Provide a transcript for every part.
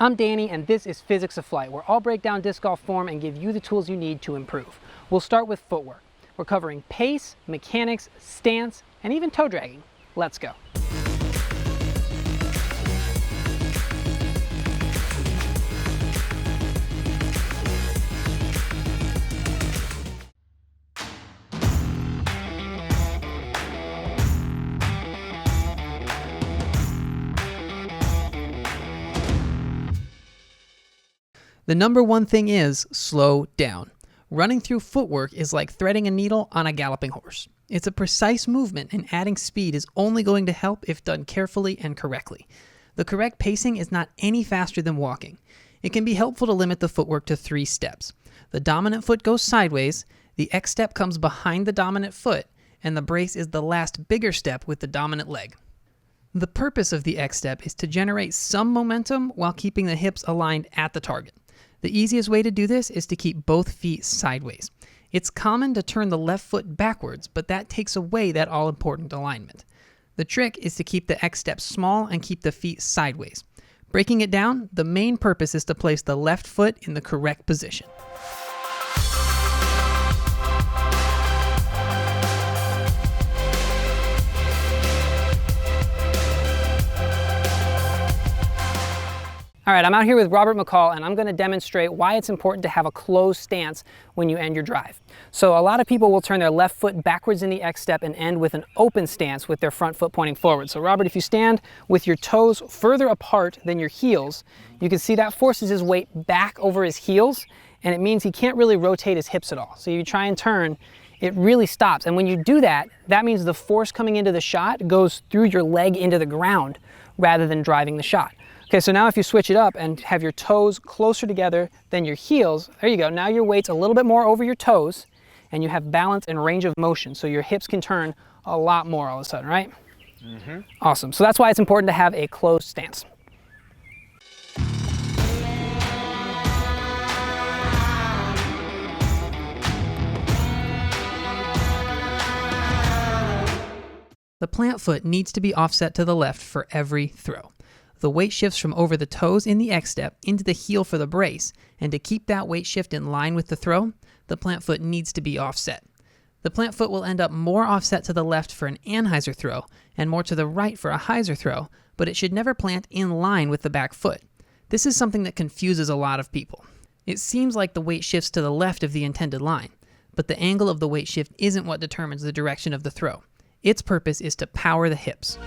I'm Danny, and this is Physics of Flight, where I'll break down disc golf form and give you the tools you need to improve. We'll start with footwork. We're covering pace, mechanics, stance, and even toe dragging. Let's go. The number one thing is slow down. Running through footwork is like threading a needle on a galloping horse. It's a precise movement, and adding speed is only going to help if done carefully and correctly. The correct pacing is not any faster than walking. It can be helpful to limit the footwork to 3 steps. The dominant foot goes sideways, the X step comes behind the dominant foot, and the brace is the last bigger step with the dominant leg. The purpose of the X step is to generate some momentum while keeping the hips aligned at the target. The easiest way to do this is to keep both feet sideways. It's common to turn the left foot backwards, but that takes away that all-important alignment. The trick is to keep the X step small and keep the feet sideways. Breaking it down, the main purpose is to place the left foot in the correct position. All right, I'm out here with Robert McCall, and I'm going to demonstrate why it's important to have a closed stance when you end your drive. So a lot of people will turn their left foot backwards in the X step and end with an open stance with their front foot pointing forward. So Robert, if you stand with your toes further apart than your heels, you can see that forces his weight back over his heels, and it means he can't really rotate his hips at all. So you try and turn, it really stops. And when you do that, that means the force coming into the shot goes through your leg into the ground rather than driving the shot. Okay, so now if you switch it up and have your toes closer together than your heels, there you go. Now your weight's a little bit more over your toes, and you have balance and range of motion, so your hips can turn a lot more all of a sudden, right? Mm-hmm. Awesome. So that's why it's important to have a closed stance. The plant foot needs to be offset to the left for every throw. The weight shifts from over the toes in the X step into the heel for the brace, and to keep that weight shift in line with the throw, the plant foot needs to be offset. The plant foot will end up more offset to the left for an Anheuser throw and more to the right for a Heiser throw, but it should never plant in line with the back foot. This is something that confuses a lot of people. It seems like the weight shifts to the left of the intended line, but the angle of the weight shift isn't what determines the direction of the throw. Its purpose is to power the hips.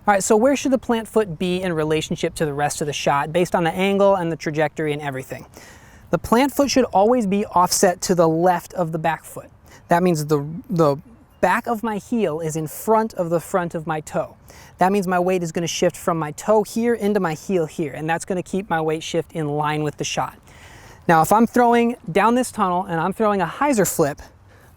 All right, so where should the plant foot be in relationship to the rest of the shot based on the angle and the trajectory and everything? The plant foot should always be offset to the left of the back foot. That means the back of my heel is in front of the front of my toe. That means my weight is going to shift from my toe here into my heel here, and that's going to keep my weight shift in line with the shot. Now, if I'm throwing down this tunnel and I'm throwing a Heiser flip,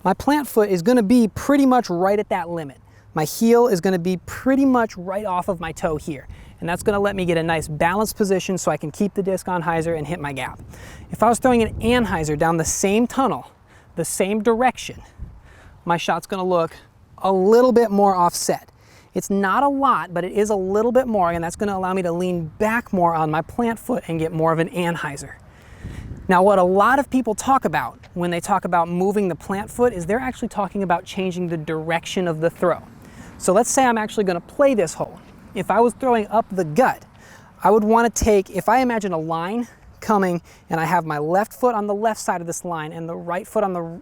my plant foot is going to be pretty much right at that limit. My heel is going to be pretty much right off of my toe here, and that's going to let me get a nice balanced position so I can keep the disc on Heiser and hit my gap. If I was throwing an Anheuser down the same tunnel, the same direction, my shot's going to look a little bit more offset. It's not a lot, but it is a little bit more, and that's going to allow me to lean back more on my plant foot and get more of an Anheuser. Now, what a lot of people talk about when they talk about moving the plant foot is they're actually talking about changing the direction of the throw. So let's say I'm actually going to play this hole. If I was throwing up the gut, I would want to take, if I imagine a line coming and I have my left foot on the left side of this line and the right foot on the,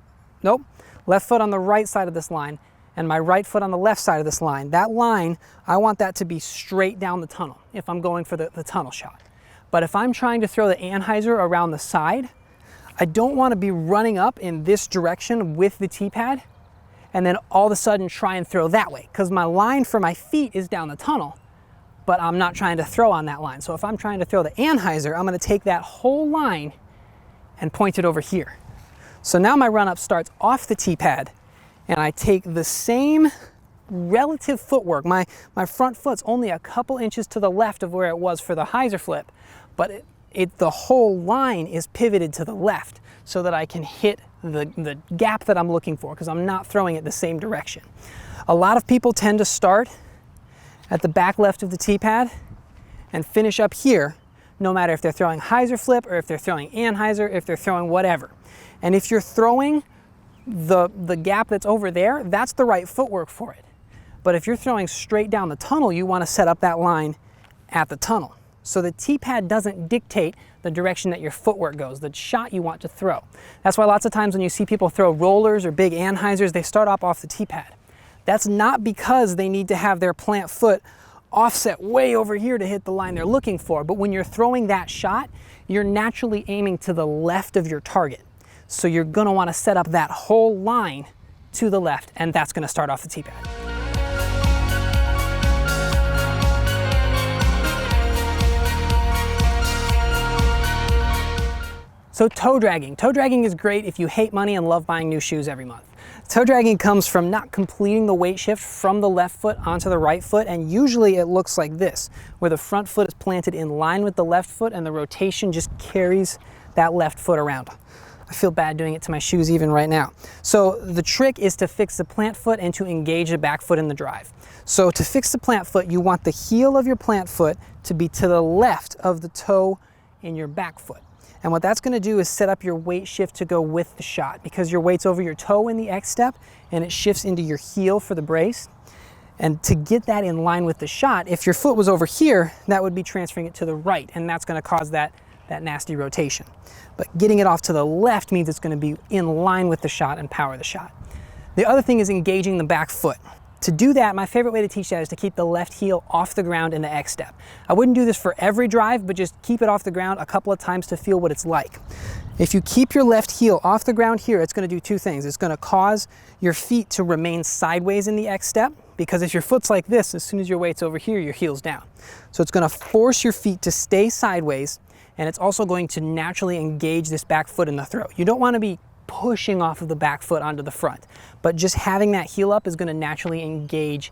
left foot on the right side of this line and my right foot on the left side of this line. That line, I want that to be straight down the tunnel if I'm going for the tunnel shot. But if I'm trying to throw the Anheuser around the side, I don't want to be running up in this direction with the Teepad and then all of a sudden try and throw that way, because my line for my feet is down the tunnel, but I'm not trying to throw on that line. So if I'm trying to throw the Anheuser, I'm going to take that whole line and point it over here. So now my run up starts off the Teepad, and I take the same relative footwork. My front foot's only a couple inches to the left of where it was for the Heiser flip, but the whole line is pivoted to the left so that I can hit the gap that I'm looking for because I'm not throwing it the same direction. A lot of people tend to start at the back left of the Teepad and finish up here, no matter if they're throwing hyzer flip or if they're throwing anhyzer, if they're throwing whatever. And if you're throwing the gap that's over there, that's the right footwork for it. But if you're throwing straight down the tunnel, you want to set up that line at the tunnel. So the Teepad doesn't dictate the direction that your footwork goes, the shot you want to throw. That's why lots of times when you see people throw rollers or big anhyzers, they start off the Teepad. That's not because they need to have their plant foot offset way over here to hit the line they're looking for, but when you're throwing that shot, you're naturally aiming to the left of your target. So you're gonna wanna set up that whole line to the left, and that's gonna start off the Teepad. So toe dragging. Toe dragging is great if you hate money and love buying new shoes every month. Toe dragging comes from not completing the weight shift from the left foot onto the right foot, and usually it looks like this, where the front foot is planted in line with the left foot and the rotation just carries that left foot around. I feel bad doing it to my shoes even right now. So the trick is to fix the plant foot and to engage the back foot in the drive. So to fix the plant foot, you want the heel of your plant foot to be to the left of the toe in your back foot. And what that's gonna do is set up your weight shift to go with the shot, because your weight's over your toe in the X step and it shifts into your heel for the brace. And to get that in line with the shot, if your foot was over here, that would be transferring it to the right, and that's gonna cause that nasty rotation. But getting it off to the left means it's gonna be in line with the shot and power the shot. The other thing is engaging the back foot. To do that, my favorite way to teach that is to keep the left heel off the ground in the X step. I wouldn't do this for every drive, but just keep it off the ground a couple of times to feel what it's like. If you keep your left heel off the ground here, it's gonna do two things. It's gonna cause your feet to remain sideways in the X step, because if your foot's like this, as soon as your weight's over here, your heel's down. So it's gonna force your feet to stay sideways, and it's also going to naturally engage this back foot in the throw. You don't wanna be pushing off of the back foot onto the front, but just having that heel up is going to naturally engage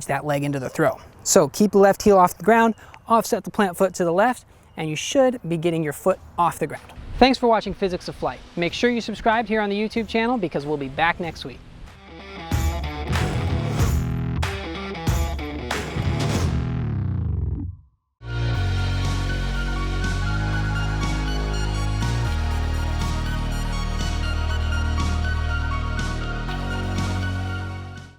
that leg into the throw. So keep the left heel off the ground, offset the plant foot to the left, and you should be getting your foot off the ground. Thanks for watching Physics of Flight. Make sure you subscribe here on the YouTube channel because we'll be back next week.